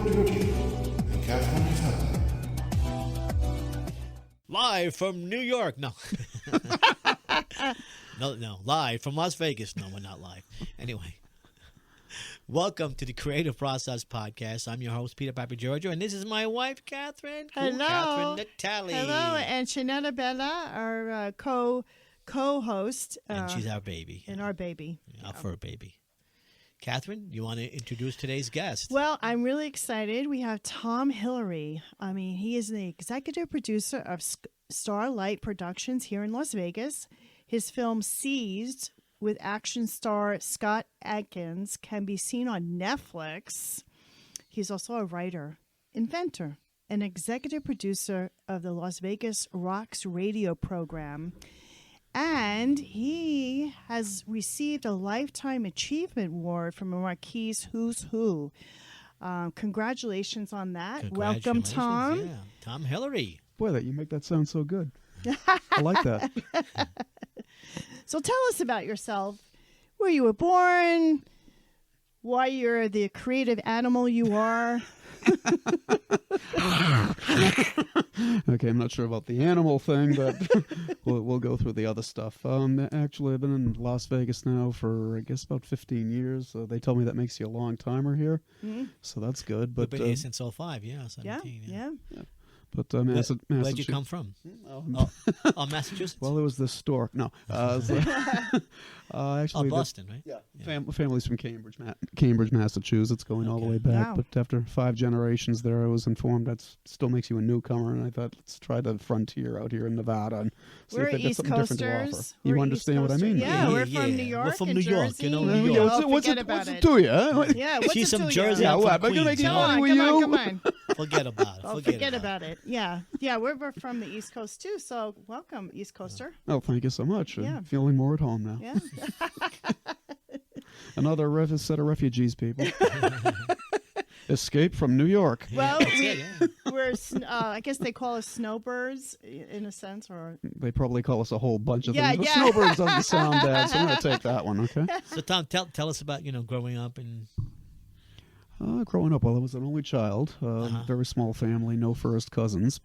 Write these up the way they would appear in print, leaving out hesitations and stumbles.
Hillery and Catherine Hillery. Live from New York. No. No. Live from Las Vegas. No, we're not live. Anyway. Welcome to the Creative Process Podcast. I'm your host, Peter Papagiorgio, and this is my wife, Catherine. Hello. Catherine Natali. Hello, and Shanetta Bella, our co-host. And she's our baby. And our baby. Our fur baby. Catherine, you want to introduce today's guest? Well, I'm really excited. We have Tom Hillery. I mean, he is the executive producer of Starlight Productions here in Las Vegas. His film Seized, with action star Scott Adkins, can be seen on Netflix. He's also a writer, inventor, and executive producer of the Las Vegas Rocks radio program. And he has received a Lifetime Achievement Award from a Marquise Who's Who. Congratulations on that. Welcome, Tom. Yeah. Tom Hillery. Boy, you make that sound so good. I like that. So tell us about yourself, where you were born, why you're the creative animal you are. Okay, I'm not sure about the animal thing, but we'll go through the other stuff. Actually, I've been in Las Vegas now for, I guess, about 15 years. They tell me that makes you a long timer here, so that's good. But We've been here since 05, 17. Yeah. But Where'd you come from? Massachusetts? Well, it was the stork. No. Actually, Boston, right? Yeah. Family's from Cambridge, Massachusetts, going all the way back. Wow. But after 5 generations there, I was informed that still makes you a newcomer, and I thought, let's try the frontier out here in Nevada and see We're if they've got East something different to offer. Coasters. You understand what I mean? Yeah, we're from New York. We're from and New York, Jersey. New York. What's Forget it about it. to you? Huh? Yeah, what's She's it from to Jersey. you? I'm what, from am I gonna Queens. make Come it on, with come you? on, come on. Forget about it. Forget about it. Yeah, we're from the East Coast too. So welcome, East Coaster. Oh, thank you so much. Yeah. I'm feeling more at home now. Yeah. Another set of refugees, people. Escape from New York. Well, Yeah. we're I guess they call us snowbirds in a sense, or They probably call us a whole bunch of Yeah, things. But yeah. snowbirds doesn't sound bad, so I'm going to take that one, okay? So, Tom, tell us about, growing up and... Growing up, well, I was an only child, very small family, no first cousins,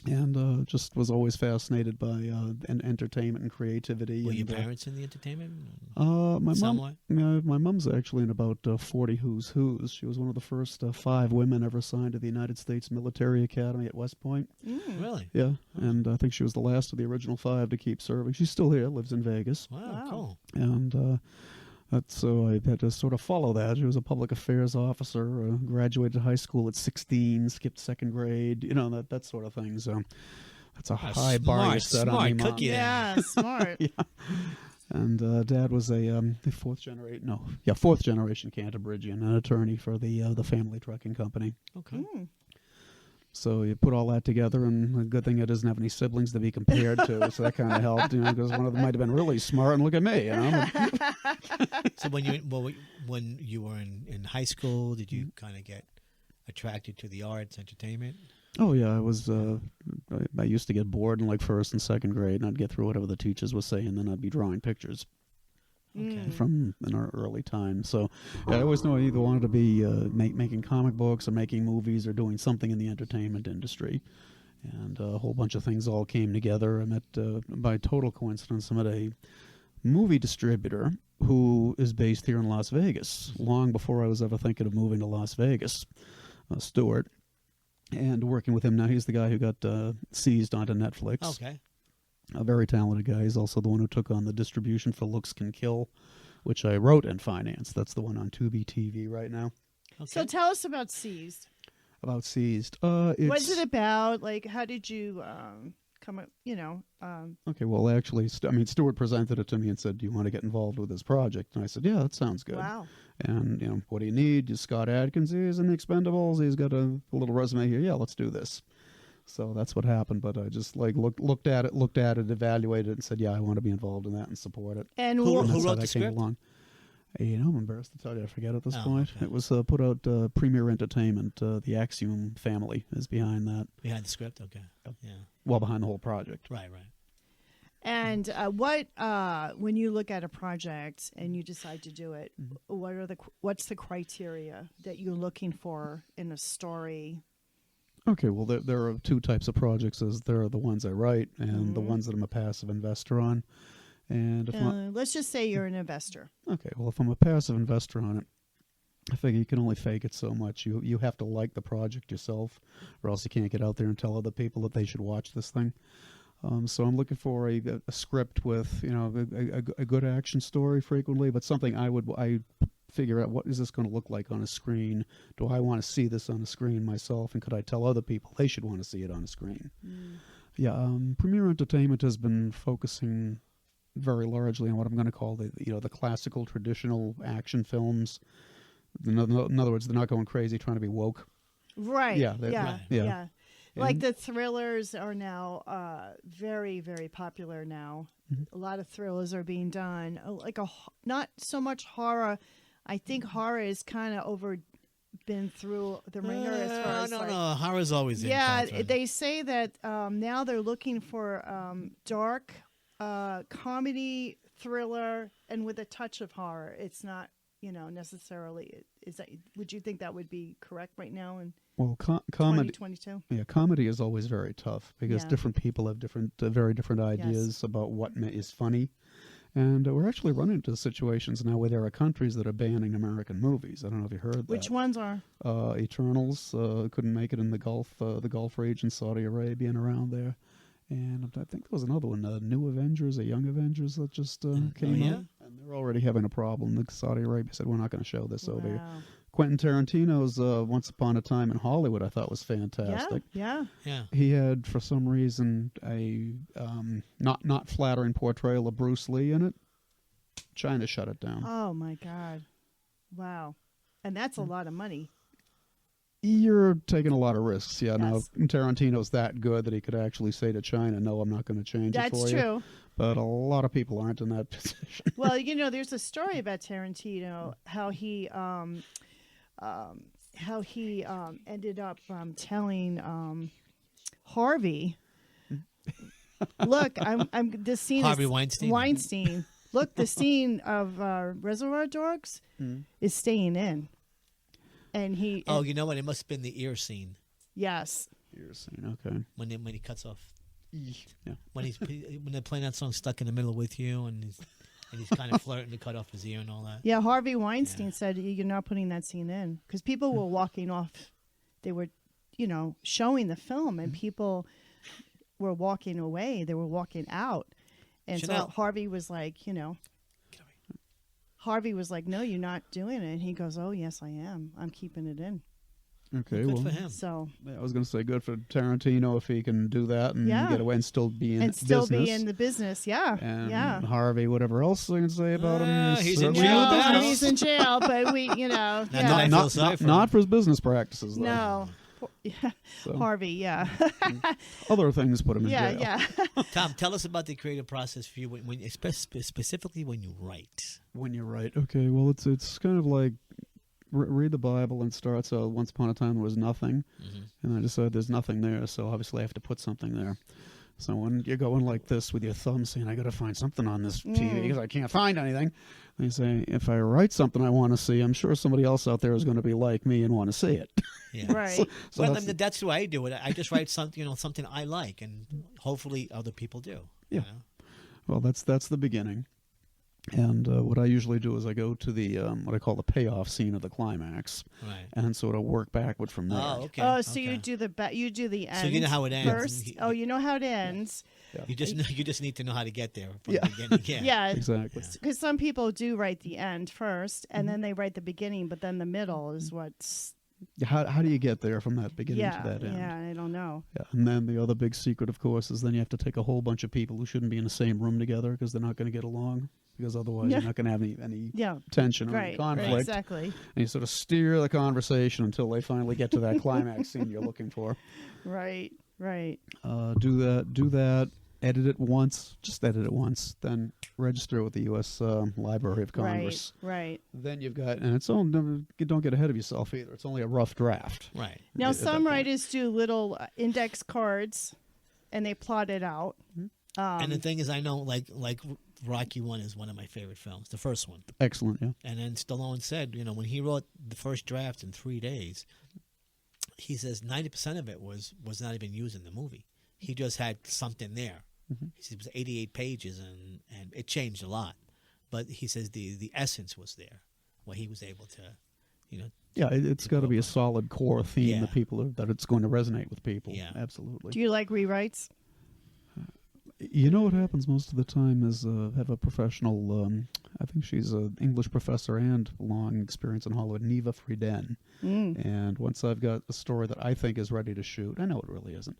and just was always fascinated by entertainment and creativity. Were and, your parents in the entertainment? my Somewhat? my mom's actually in about 40 Who's Who's. She was one of the first 5 women ever signed to the United States Military Academy at West Point. Really? Yeah, and I think she was the last of the original 5 to keep serving. She's still here, lives in Vegas. Wow, cool. And so I had to sort of follow that. She was a public affairs officer, graduated high school at 16, skipped 2nd grade, that sort of thing. So that's a high bar you set on me, Mom. Cookie. yeah, smart. Yeah. And Dad was a fourth generation Canterbridgian, an attorney for the family trucking company. Okay. So you put all that together, and a good thing it doesn't have any siblings to be compared to, so that kind of helped, because one of them might have been really smart, and look at me, So when you were in high school, did you kind of get attracted to the arts, entertainment? Oh yeah, I was. I used to get bored in like 1st and 2nd grade, and I'd get through whatever the teachers were saying, and then I'd be drawing pictures. Okay. From in our early time. So I always knew I either wanted to be making comic books or making movies or doing something in the entertainment industry. And a whole bunch of things all came together. I met, by total coincidence, I met a movie distributor who is based here in Las Vegas, long before I was ever thinking of moving to Las Vegas, Stuart. And working with him now, he's the guy who got Seized onto Netflix. Okay. A very talented guy. He's also the one who took on the distribution for Looks Can Kill, which I wrote and financed. That's the one on Tubi TV right now. Okay. So tell us about Seized. About Seized. What's it about? Like, how did you come up, Okay, well, actually, Stuart presented it to me and said, do you want to get involved with this project? And I said, yeah, that sounds good. Wow. And, what do you need? Just Scott Adkins. He's in the Expendables. He's got a little resume here. Yeah, let's do this. So that's what happened, but I just looked at it, evaluated it, and said, yeah, I want to be involved in that and support it. And Who And that's how wrote that the script? came along. I'm embarrassed to tell you, I forget at this Oh, point. okay. It was put out Premier Entertainment. The Axiom family is behind that. Behind the script? Okay. Yeah. Well, behind the whole project. Right. And when you look at a project and you decide to do it, what's the criteria that you're looking for in a story? Okay, well, there are two types of projects. There are the ones I write and the ones that I'm a passive investor on. And if let's just say you're an investor. okay, well, if I'm a passive investor on it, I figure you can only fake it so much. You have to like the project yourself, or else you can't get out there and tell other people that they should watch this thing. So I'm looking for a script with a good action story frequently, but something I figure out, what is this going to look like on a screen? Do I want to see this on a screen myself, and could I tell other people they should want to see it on a screen? Yeah, Premier Entertainment has been focusing very largely on what I'm going to call the classical traditional action films. In other words, they're not going crazy trying to be woke. Right. Yeah. Like the thrillers are now very, very popular now. A lot of thrillers are being done. Not so much horror. I think horror is kind of been through the ringer as far as no, horror's always in. Yeah, they say that now they're looking for dark comedy, thriller, and with a touch of horror. It's not necessarily. Would you think that would be correct right now? Well, comedy. 2022. Yeah, comedy is always very tough because different people have very different ideas about what is funny, and we're actually running into situations now where there are countries that are banning American movies. I don't know if you heard that. Which ones are? Eternals couldn't make it in the Gulf region, Saudi Arabia, and around there. And I think there was another one, New Avengers or Young Avengers, that just came out. And they're already having a problem. The Saudi Arabia said, we're not going to show this over here. Quentin Tarantino's Once Upon a Time in Hollywood, I thought was fantastic. Yeah. He had, for some reason, a not flattering portrayal of Bruce Lee in it. China shut it down. Oh, my God. Wow. And that's a lot of money. You're taking a lot of risks. Yeah, now Tarantino's that good that he could actually say to China, no, I'm not going to change it for you. That's true. But a lot of people aren't in that position. Well, there's a story about Tarantino, how he ended up telling Harvey, look, I'm this scene Harvey is Weinstein. Look, the scene of Reservoir Dogs is staying in. And he. Oh, you know what? It must have been the ear scene. Yes. Ear scene. Okay. When he cuts off. Yeah. When they're playing that song "Stuck in the Middle with You" and he's kind of flirting to cut off his ear and all that. Yeah, Harvey Weinstein said you're not putting that scene in because people were walking off. They were, showing the film and people were walking away. They were walking out, and so Harvey was like, Harvey was like, no, you're not doing it. And he goes, oh, yes, I am. I'm keeping it in. Okay, good for him. So I was going to say good for Tarantino if he can do that and get away and still be in business. Be in the business, And Harvey, whatever else I can say about him, he's in jail. He's in jail, but not for his business practices, though. No. So. Harvey, Other things put him in jail. Yeah. Tom, tell us about the creative process for you, when specifically when you write. When you write, okay. Well, it's kind of like read the Bible and start. So once upon a time there was nothing, and I decided there's nothing there. So obviously I have to put something there. So when you're going like this with your thumb saying, I got to find something on this TV because I can't find anything, and you say, if I write something I want to see, I'm sure somebody else out there is going to be like me and want to see it. Yeah. Right. So that's the way I do it. I just write something, something I like, and hopefully other people do. Yeah. Well, that's the beginning. And what I usually do is I go to the what I call the payoff scene of the climax, right, and sort of work backward from there. Oh, okay. Oh, so you do the end. So you know how it ends first. You know how it ends. Yeah. You just need to know how to get there from the beginning. Yeah, exactly. Because some people do write the end first, and then they write the beginning, but then the middle is what's. How do you get there from that beginning to that end? Yeah, I don't know. Yeah, and then the other big secret, of course, is then you have to take a whole bunch of people who shouldn't be in the same room together because they're not going to get along. Because otherwise you're not going to have any tension or any conflict. Right, exactly. And you sort of steer the conversation until they finally get to that climax scene you're looking for. Right. Do that. Edit it once. Just edit it once. Then register it with the U.S. Library of Congress. Right. Then you've got, and it's all, don't get ahead of yourself either. It's only a rough draft. Right. Now some writers do little index cards, and they plot it out. And the thing is, I know like Rocky 1 is one of my favorite films, the first one. Excellent, yeah. And then Stallone said, when he wrote the first draft in 3 days, he says 90% of it was not even used in the movie. He just had something there. Mm-hmm. He said it was 88 pages, and it changed a lot. But he says the essence was there, where he was able to, Yeah, it's got to be a solid core theme Yeah. that it's going to resonate with people. Yeah. Absolutely. Do you like rewrites? You know what happens most of the time is have a professional, I think she's an English professor and long experience in Hollywood, Neva Frieden. And once I've got a story that I think is ready to shoot, I know it really isn't.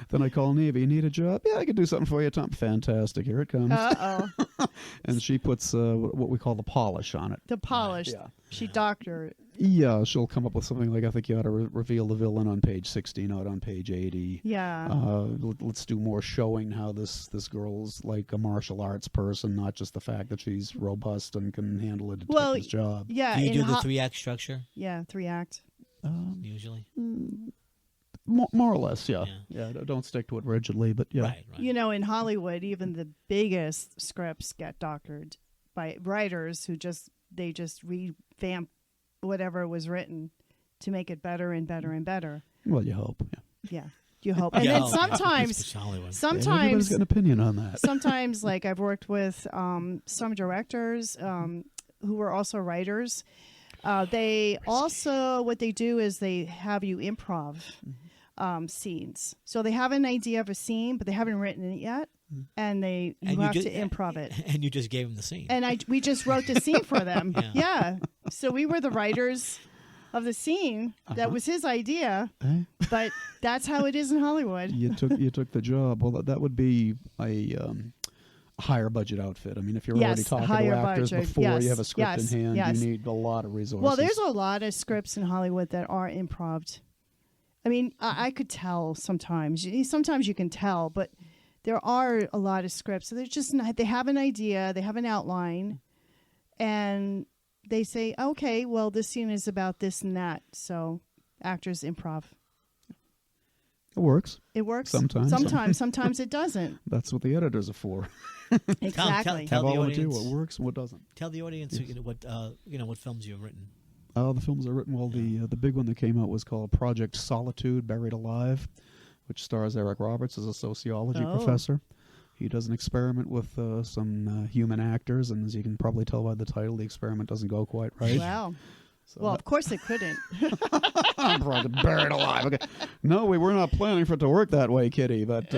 Then I call Neva, you need a job? Yeah, I can do something for you, Tom. Fantastic, here it comes. Uh-oh. And she puts what we call the polish on it. The polish. Yeah. She doctored. Yeah, she'll come up with something like, I think you ought to reveal the villain on page 60, not on page 80. Yeah. Let's do more showing how this girl's like a martial arts person, not just the fact that she's robust and can handle a detective's job. Yeah. Do you do the ho- 3-act structure, 3-act. usually? More or less, yeah. Yeah. Yeah, don't stick to it rigidly, but yeah. Right. In Hollywood, even the biggest scripts get doctored by writers who just revamp whatever was written to make it better and better and better. Well, you hope, yeah. Yeah. You hope. And Yeah, then oh, sometimes it's Hollywood. Everybody's got an opinion on that. sometimes like I've worked with some directors who were also writers. They also, what they do is they have you improv scenes. So they have an idea of a scene, but they haven't written it yet. And you have to improv it. And you just gave him the scene. And we just wrote the scene for them. Yeah. Yeah. So we were the writers of the scene. That was his idea. But that's how it is in Hollywood. You took the job. Well, that would be a higher budget outfit. I mean, if you're already talking to actors budget. before Yes. you have a script Yes. in hand, Yes. you need a lot of resources. Well, there's a lot of scripts in Hollywood that are improv. I mean, I could tell sometimes. Sometimes you can tell, but there are a lot of scripts. So they're just not, they have an idea, they have an outline, and they say, okay, well, this scene is about this and that. So actors improv. It works. It works. Sometimes. Sometimes it doesn't. That's what the editors are for. Exactly. Tell Have the volunteer audience. what works and what doesn't. Tell the audience what films you've written. The films are written. Well, the big one that came out was called Project Solitude, Buried Alive, which stars Eric Roberts as a sociology professor. He does an experiment with some human actors, and as you can probably tell by the title, the experiment doesn't go quite right. Wow. So Well, of course it couldn't. Project Buried Alive. Okay. No, we were not planning for it to work that way, Kitty. But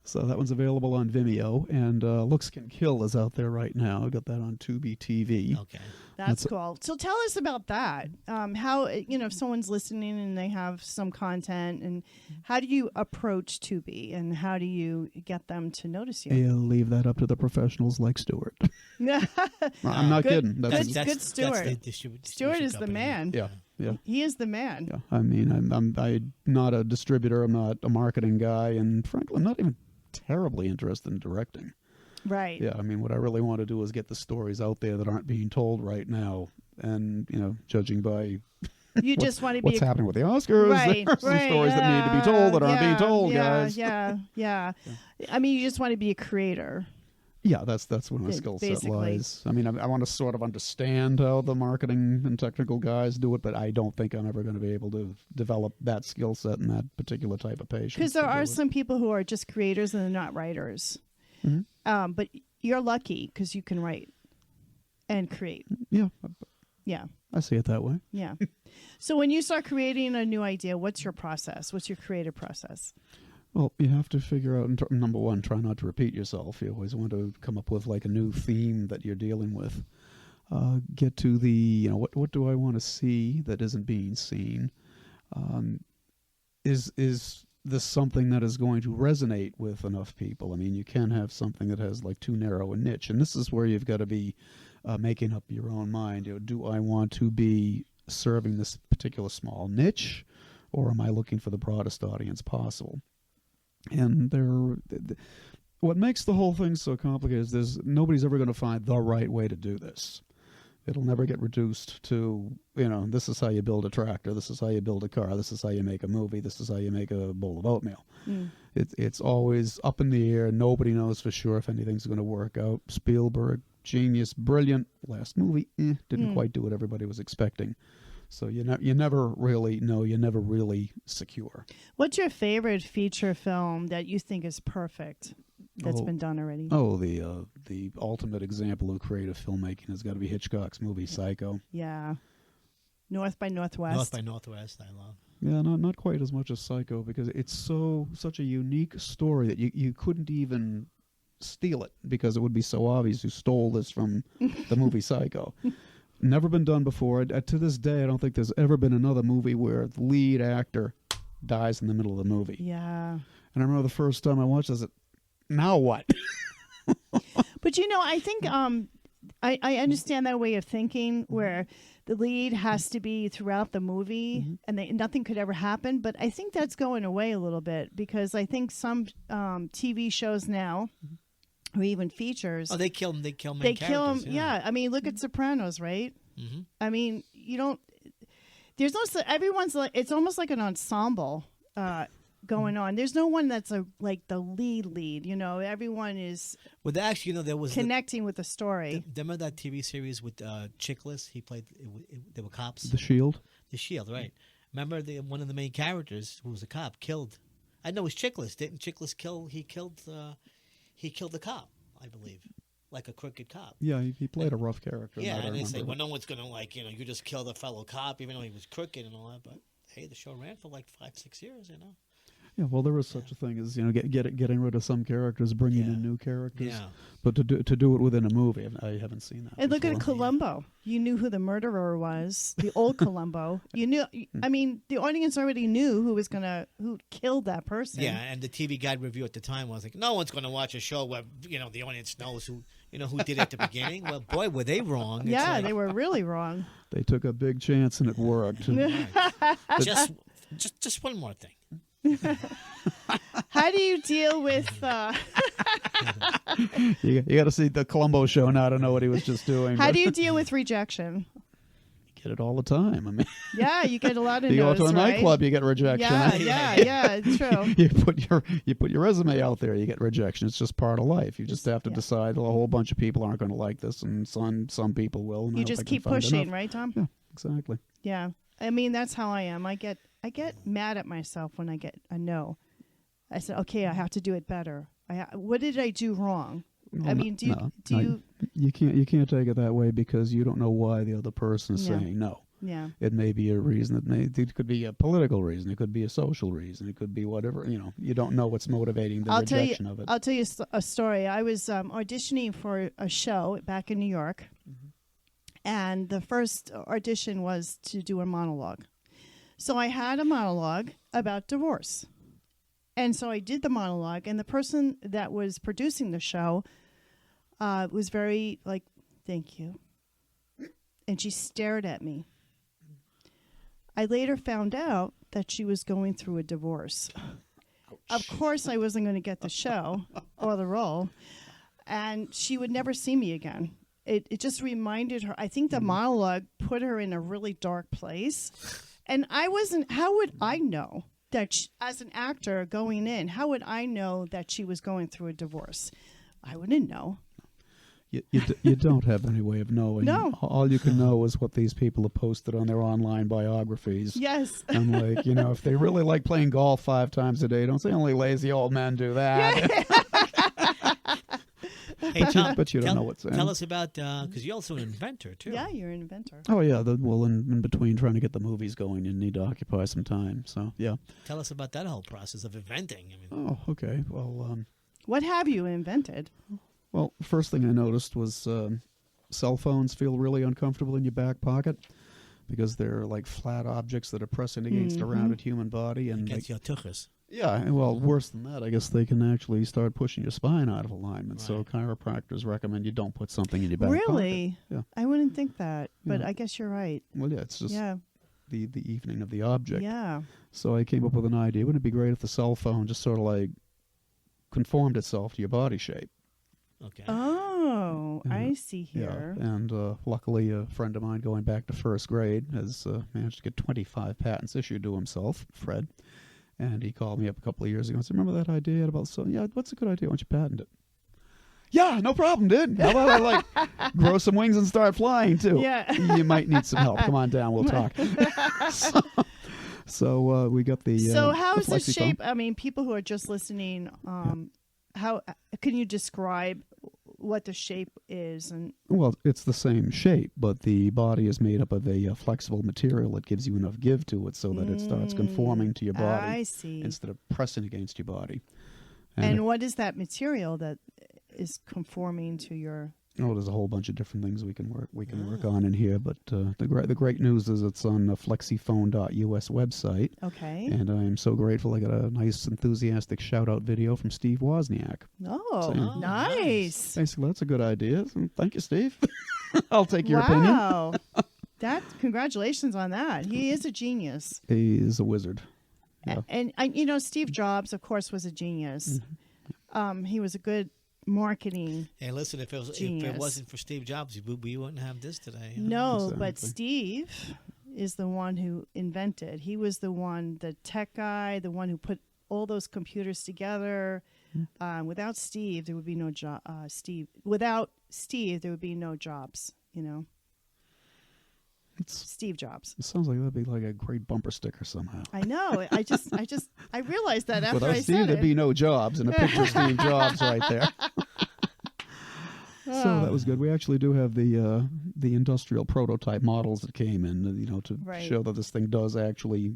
so that one's available on Vimeo, and Looks Can Kill is out there right now. I got that on Tubi TV. Okay. That's cool. So tell us about that. How, if someone's listening and they have some content, and how do you approach Tubi, and how do you get them to notice you? I'll leave that up to the professionals like Stuart. I'm not kidding. Good Stuart. That's the Stuart is the company. man. Yeah. He is the man. Yeah. I mean, I'm not a distributor. I'm not a marketing guy, and frankly, I'm not even terribly interested in directing. Right. Yeah, I mean, what I really want to do is get the stories out there that aren't being told right now. And, judging by You just want to be what's happening with the Oscars, right, there are some right, stories that need to be told that aren't being told, guys. Yeah. I mean, you just want to be a creator. Yeah, that's where my skill set basically. lies. I mean, I want to sort of understand how the marketing and technical guys do it, but I don't think I'm ever going to be able to develop that skill set in that particular type of patient. Because there are some people who are just creators and they're not writers. Mm-hmm. But you're lucky because you can write and create. Yeah. Yeah. I see it that way. Yeah. So when you start creating a new idea, what's your process? What's your creative process? Well, you have to figure out, number one, try not to repeat yourself. You always want to come up with like a new theme that you're dealing with. Get to the, what do I want to see that isn't being seen? Is this something that is going to resonate with enough people? I mean, you can have something that has like too narrow a niche, and this is where you've got to be making up your own mind. Do I want to be serving this particular small niche, or am I looking for the broadest audience possible? And what makes the whole thing so complicated is nobody's ever going to find the right way to do this. It'll never get reduced to, this is how you build a tractor, this is how you build a car, this is how you make a movie, this is how you make a bowl of oatmeal. It's always up in the air. Nobody knows for sure if anything's going to work out. Spielberg, genius, brilliant. Last movie, didn't quite do what everybody was expecting. So you never really know. You're never really secure. What's your favorite feature film that you think is perfect that's been done already? Oh, the ultimate example of creative filmmaking has got to be Hitchcock's movie Psycho. Yeah. North by Northwest. North by Northwest, I love. Yeah, not quite as much as Psycho, because it's such a unique story that you couldn't even steal it, because it would be so obvious who stole this from the movie Psycho. Never been done before. To this day, I don't think there's ever been another movie where the lead actor dies in the middle of the movie. Yeah. And I remember the first time I watched this, now what? But I think I understand that way of thinking where the lead has to be throughout the movie and nothing could ever happen. But I think that's going away a little bit, because I think some TV shows now, or even features. Oh, they kill main characters. They kill them. Yeah. I mean, look at Sopranos, right? I mean, you don't. There's no. Everyone's like, it's almost like an ensemble going on. There's no one that's like the lead. Everyone is. Well, actually, there was connecting with the story. Remember that TV series with Chiklis? He played. They were cops. The Shield. The Shield, right? Remember one of the main characters, who was a cop, killed. I know it was Chiklis. Didn't Chiklis kill? He killed the cop, I believe, like a crooked cop. Yeah, he played a rough character. Yeah, and they say, well, no one's gonna you just killed a fellow cop, even though he was crooked and all that. But hey, the show ran for like 5-6 years, Yeah, well, there is such a thing as getting rid of some characters, bringing in new characters. Yeah. But to do it within a movie, I haven't seen that. And look at before. Columbo. You knew who the murderer was, the old Columbo. You knew. I mean, the audience already knew who killed that person. Yeah, and the TV Guide review at the time was like, no one's going to watch a show where the audience knows who did it at the beginning. Well, boy, were they wrong. Yeah, they were really wrong. They took a big chance and it worked. Just one more thing. How do you deal with? You got to see the Columbo show now to know what he was just doing. How do you deal with rejection? You get it all the time. I mean, yeah, you get a lot of. You no's, go to a right? nightclub, you get rejection. Yeah, it's true. You put your resume out there, you get rejection. It's just part of life. You just have to decide. Well, a whole bunch of people aren't going to like this, and some people will. And You just keep pushing, right, Tom? Yeah, exactly. Yeah, I mean that's how I am. I get mad at myself when I get a no. I said, okay, I have to do it better. What did I do wrong? I mean, you can't take it that way, because you don't know why the other person is saying no. Yeah. It may be a reason. It could be a political reason. It could be a social reason. It could be whatever. You don't know what's motivating the rejection of it. I'll tell you a story. I was auditioning for a show back in New York, and the first audition was to do a monologue. So I had a monologue about divorce. And so I did the monologue, and the person that was producing the show was very like, thank you. And she stared at me. I later found out that she was going through a divorce. Of course, I wasn't going to get the show or the role, and she would never see me again. It just reminded her. I think the monologue put her in a really dark place. And how would I know that as an actor going in, how would I know that she was going through a divorce? I wouldn't know. You don't have any way of knowing. No. All you can know is what these people have posted on their online biographies. Yes. And if they really like playing golf 5 times a day, don't say only lazy old men do that. Hey, Tom, but you don't know what's in. Tell us about, because you're also an inventor, too. Yeah, you're an inventor. Oh, yeah. In between trying to get the movies going, you need to occupy some time. So, yeah. Tell us about that whole process of inventing. Oh, okay. Well, what have you invented? Well, first thing I noticed was cell phones feel really uncomfortable in your back pocket, because they're like flat objects that are pressing against a rounded human body. And against your tuchus. Yeah, well, worse than that, I guess they can actually start pushing your spine out of alignment. Right. So chiropractors recommend you don't put something in your back pocket. Really? Yeah. I wouldn't think that, but Yeah. I guess you're right. Well, yeah, it's just the evening of the object. Yeah. So I came up with an idea. Wouldn't it be great if the cell phone just sort of like conformed itself to your body shape? Okay. Oh, Yeah. I see Yeah, here. and luckily a friend of mine going back to first grade has managed to get 25 patents issued to himself, Fred. And he called me up a couple of years ago and said, remember that idea you had about, so yeah, what's a good idea? Why don't you patent it? Yeah, no problem, dude. How about I grow some wings and start flying too? Yeah. You might need some help. Come on down, we'll talk. So we got the So how's the Flexi shape? phone. I mean, people who are just listening, how can you describe what the shape is? And Well, it's the same shape, but the body is made up of a flexible material that gives you enough give to it so that it starts conforming to your body I see. instead of pressing against your body. And what is that material that is conforming to your? Oh, there's a whole bunch of different things we can work on in here, but the great news is it's on the flexiphone.us website. Okay. And I am so grateful I got a nice enthusiastic shout out video from Steve Wozniak. Oh, So- nice. Basically, that's a good idea. Thank you, Steve. I'll take your opinion. Wow. Congratulations on that. He is a genius. He is a wizard. Yeah. And Steve Jobs, of course, was a genius. He was a good marketing. Hey, listen, if it Genius. wasn't for Steve Jobs, we wouldn't have this today. No, but Exactly. Steve is the one who invented. He was the tech guy, the one who put all those computers together. Without Steve, there would be no job. Without Steve, there would be no jobs. Steve Jobs. It sounds like that'd be like a great bumper sticker somehow. I know. I realized that after Without I Steve, said there'd it. be no jobs, and a picture of Steve Jobs right there. So that was good. We actually do have the industrial prototype models that came in, to Right. show that this thing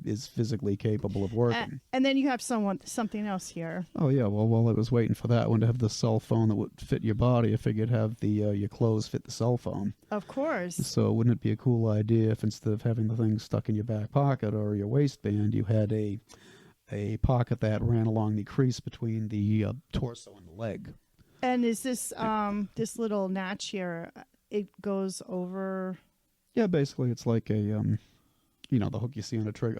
is physically capable of working. And then you have something else here. Oh yeah. Well, while I was waiting for that one to have the cell phone that would fit your body, I figured have the your clothes fit the cell phone. Of course. So wouldn't it be a cool idea if instead of having the thing stuck in your back pocket or your waistband, you had a pocket that ran along the crease between the torso and the leg? And is this this little notch here? It goes over. Yeah, basically it's like a the hook you see on a trigger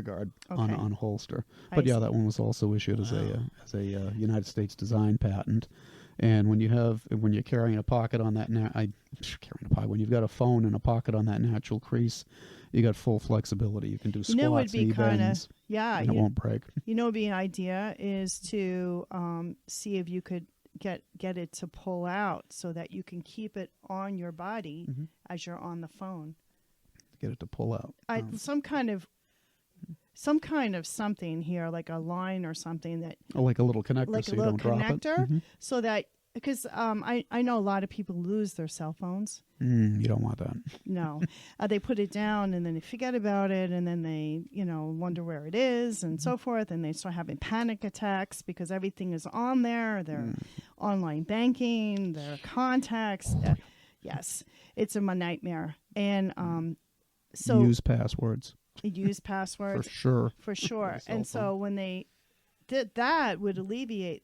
guard on Okay. a holster. I But yeah, see. that one was also issued as a United States design patent. And when you're carrying a pocket on that when you've got a phone in a pocket on that natural crease, you got full flexibility. You can do squats, It'd be knee kind of bends, and it won't break. It'd be an idea is to see if you could get it to pull out so that you can keep it on your body as you're on the phone. Get it to pull out. Some kind of something here, like a line or something that, Like a little connector like so a you little don't drop it. connector, so that because I know a lot of people lose their cell phones. You don't want that. No, they put it down and then they forget about it, and then they wonder where it is and so forth, and they start having panic attacks because everything is on there. Their online banking, their contacts. Yes, it's a nightmare. And so Use passwords use passwords for sure. for sure. cell And so phone. when they did that, would alleviate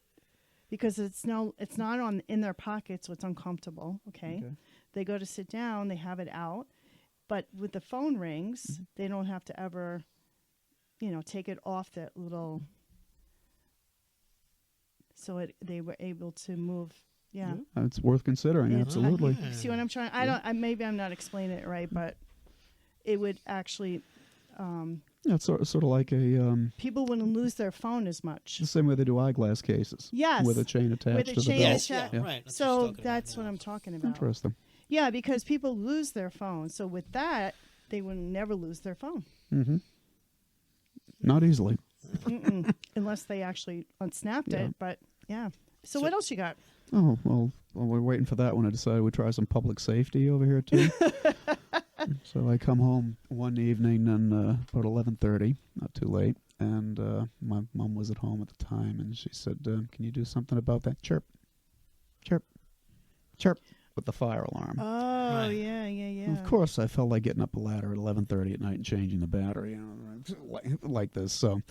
because it's not in their pocket, so it's uncomfortable. Okay. They go to sit down, they have it out, but with the phone rings, they don't have to ever, take it off that little. So they were able to move. Yeah. It's worth considering. Yeah. Absolutely. See what I'm trying? Maybe I'm not explaining it right, but it would actually. Yeah, it's sort of like People wouldn't lose their phone as much. the same way they do eyeglass cases. Yes. With a chain attached With a to the chain belt. attached. Yeah, right. So that's what I'm talking about. Interesting. Yeah, because people lose their phone. So with that, they would never lose their phone. Mm-hmm. Not easily. Unless they actually unsnapped Yeah. it. But yeah. So what else you got? Oh, well, while we're waiting for that one, I decided we'd try some public safety over here, too. So I come home one evening and about 11:30, not too late, and my mom was at home at the time, and she said, can you do something about that? Chirp, chirp, chirp, with the fire alarm. Oh, Right. yeah. Of course, I felt like getting up a ladder at 11:30 at night and changing the battery, like this. So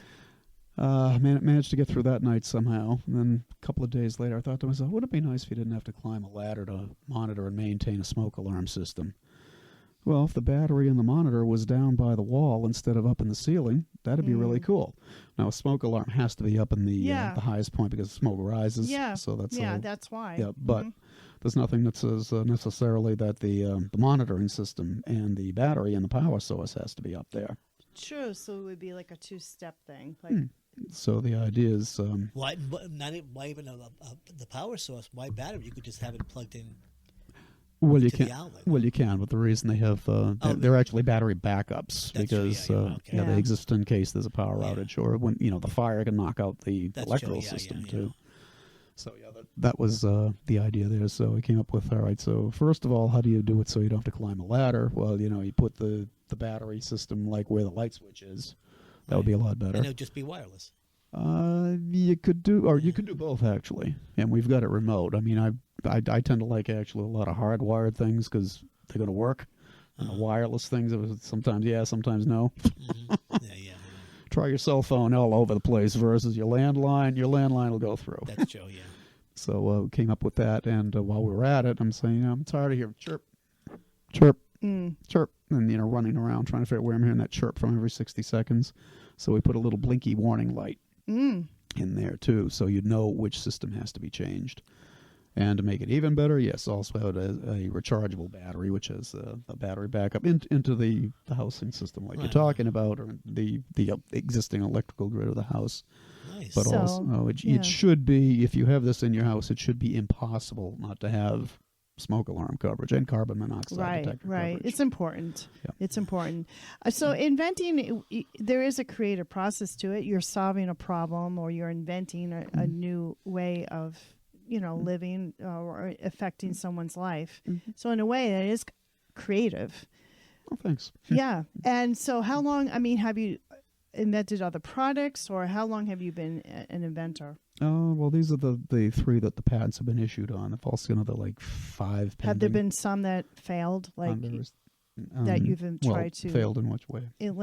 managed to get through that night somehow. And then a couple of days later, I thought to myself, wouldn't it be nice if you didn't have to climb a ladder to monitor and maintain a smoke alarm system? Well, if the battery in the monitor was down by the wall instead of up in the ceiling, that'd be really cool. Now, a smoke alarm has to be up in the highest point because smoke rises. Yeah. So that's that's why. Yeah, but there's nothing that says necessarily that the monitoring system and the battery and the power source has to be up there. True. So it would be like a two-step thing. Like, So the idea is, Why even the power source? Why battery? You could just have it plugged in. well, you to can. the outlet. Well, you can, but the reason they have they're actually battery backups That's true, because okay. they exist in case there's a power Yeah. outage or when the fire can knock out the That's electrical true, system yeah. too. So that was the idea there. So we came up with, all right, so first of all, how do you do it so you don't have to climb a ladder? Well, you put the battery system like where the light switch is. That would be a lot better. And it would just be wireless. You could do both actually, and we've got it remote. I mean, I tend to like actually a lot of hardwired things because they're going to work. And the wireless things, sometimes sometimes no. Yeah. Try your cell phone all over the place versus your landline. Your landline will go through. That's true, yeah. So we came up with that, and while we were at it, I'm saying, I'm tired of hearing chirp, chirp, chirp, and running around trying to figure out where I'm hearing that chirp from every 60 seconds. So we put a little blinky warning light in there too, so you'd know which system has to be changed. And to make it even better, yes, also had a rechargeable battery, which has a battery backup into the housing system like you're talking about, or the existing electrical grid of the house. Nice. But also, it should be, if you have this in your house, it should be impossible not to have smoke alarm coverage and carbon monoxide detector coverage. It's important. Yeah. It's important. So inventing, there is a creative process to it. You're solving a problem, or you're inventing a new way of living or affecting someone's life. So in a way, it is creative. Oh, thanks. Yeah. And so how long, have you invented other products, or how long have you been an inventor? Well, these are the three that the patents have been issued on. There's also another 5 pending. Have there been some that failed, that you've tried to? Failed in which way? It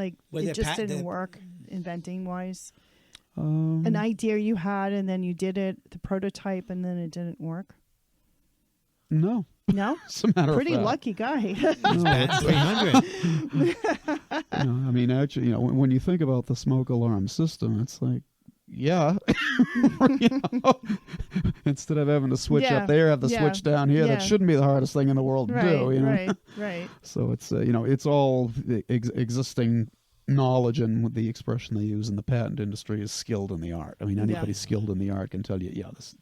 just didn't work, inventing-wise? An idea you had, and then you did it, the prototype, and then it didn't work? No. No? As a matter Pretty of fact. lucky guy. Patent 300. Actually, when you think about the smoke alarm system, it's like, instead of having to switch up there, have the switch down here. That shouldn't be the hardest thing in the world to do. Right. So it's it's all existing knowledge, and the expression they use in the patent industry is skilled in the art. I mean, anybody skilled in the art can tell you,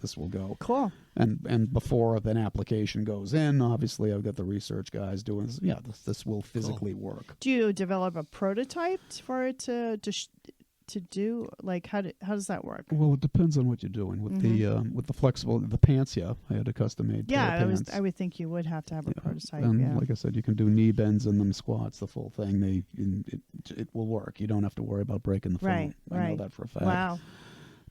this will go. Cool. And before an application goes in, obviously I've got the research guys doing this. This will physically work. Do you develop a prototype for it to do? Like, how does that work? Well, it depends on what you're doing with the flexible pants. I had a custom made pair of pants. I would think you would have to have a prototype. And like I said, you can do knee bends in them, squats, the full thing. It will work. You don't have to worry about breaking the phone. I know that for a fact. Wow.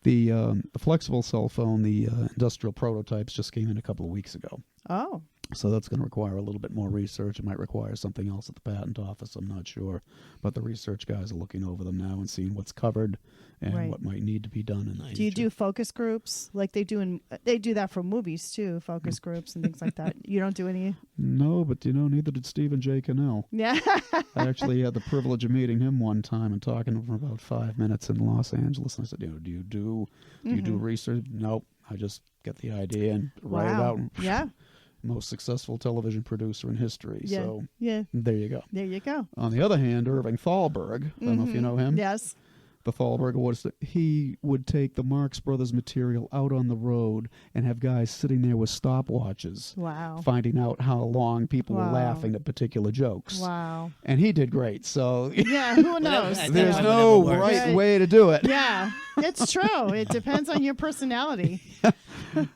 The flexible cell phone, the industrial prototypes just came in a couple of weeks ago. Oh. So that's going to require a little bit more research. It might require something else at the patent office. I'm not sure. But the research guys are looking over them now and seeing what's covered and what might need to be done in the future. Do you do focus groups like they do they do that for movies too, focus groups and things like that? You don't do any? No, but neither did Stephen J. Cannell. Yeah. I actually had the privilege of meeting him one time and talking to him for about 5 minutes in Los Angeles. And I said, do you do research? Nope. I just get the idea and write it out. Yeah. Most successful television producer in history. Yeah. So there you go. There you go. On the other hand, Irving Thalberg, I don't know if you know him. Yes. The Thalberg was he would take the Marx Brothers material out on the road and have guys sitting there with stopwatches. Wow. Finding out how long people were laughing at particular jokes. Wow. And he did great. So who knows? There's no right way to do it. Yeah. It's true. It depends on your personality.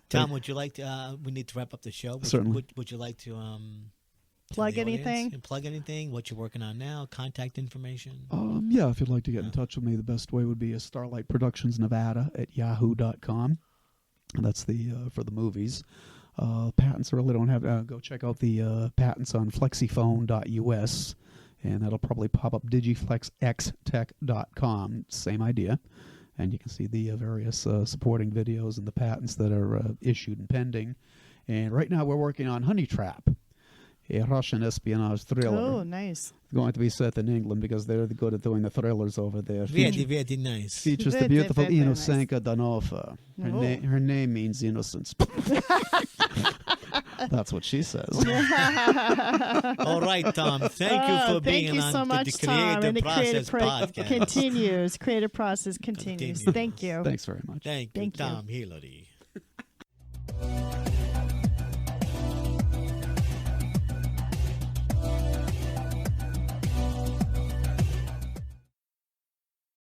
Tom, would you like to? We need to wrap up the show. Certainly. Would you like to plug anything? Plug anything? What you're working on now? Contact information? If you'd like to get in touch with me, the best way would be a Starlight Productions Nevada at yahoo.com. That's for the movies. Patents really don't have. Go check out the patents on flexiphone.us, and that'll probably pop up digiflexxtech.com. Same idea. And you can see the various supporting videos and the patents that are issued and pending. And right now we're working on Honey Trap. a Russian espionage thriller. Oh, nice. Going to be set in England because they're good at doing the thrillers over there. Very, very nice. Features the Very, beautiful very, very nice. Inosenka Danova. Oh. Her name means innocence. That's what she says. All right, Tom. Thank you for being thank you on so much, the Tom. Creative And the Process creative podcast. continues. Creative process continues. Continues. Thank you. Thanks very much. Thank you, Thank you. Tom Hillery.